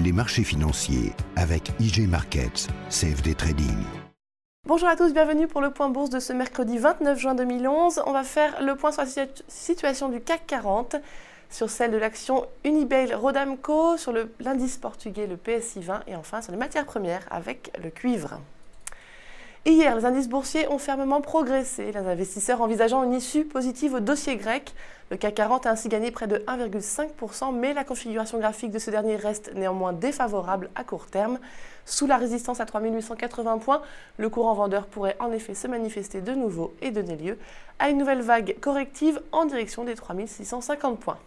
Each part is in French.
Les marchés financiers avec IG Markets, CFD Trading. Bonjour à tous, bienvenue pour le point bourse de ce mercredi 29 juin 2011. On va faire le point sur la situation du CAC 40, sur celle de l'action Unibail-Rodamco, sur l'indice portugais, le PSI 20 et enfin sur les matières premières avec le cuivre. Hier, les indices boursiers ont fermement progressé, les investisseurs envisageant une issue positive au dossier grec. Le CAC 40 a ainsi gagné près de 1,5%, mais la configuration graphique de ce dernier reste néanmoins défavorable à court terme. Sous la résistance à 3880 points, le courant vendeur pourrait en effet se manifester de nouveau et donner lieu à une nouvelle vague corrective en direction des 3650 points.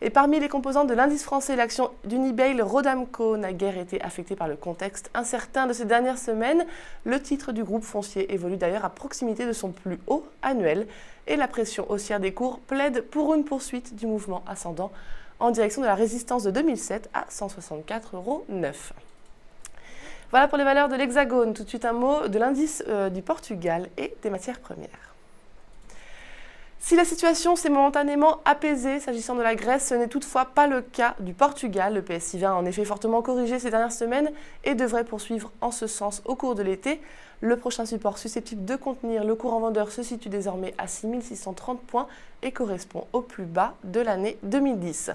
Et parmi les composantes de l'indice français, l'action d'Unibail-Rodamco n'a guère été affectée par le contexte incertain de ces dernières semaines. Le titre du groupe foncier évolue d'ailleurs à proximité de son plus haut annuel et la pression haussière des cours plaide pour une poursuite du mouvement ascendant en direction de la résistance de 2007 à 164,09 €. Voilà pour les valeurs de l'Hexagone. Tout de suite un mot de l'indice du Portugal et des matières premières. Si la situation s'est momentanément apaisée s'agissant de la Grèce, ce n'est toutefois pas le cas du Portugal. Le PSI 20 a en effet fortement corrigé ces dernières semaines et devrait poursuivre en ce sens au cours de l'été. Le prochain support susceptible de contenir le courant vendeur se situe désormais à 6630 points et correspond au plus bas de l'année 2010.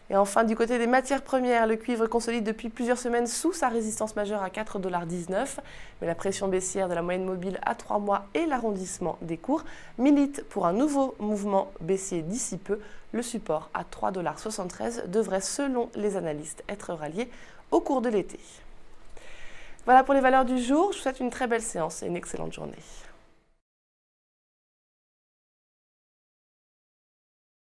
Et enfin, du côté des matières premières, le cuivre consolide depuis plusieurs semaines sous sa résistance majeure à 4,19 $. Mais la pression baissière de la moyenne mobile à 3 mois et l'arrondissement des cours militent pour un nouveau mouvement baissier d'ici peu. Le support à 3,73 $ devrait, selon les analystes, être rallié au cours de l'été. Voilà pour les valeurs du jour. Je vous souhaite une très belle séance et une excellente journée.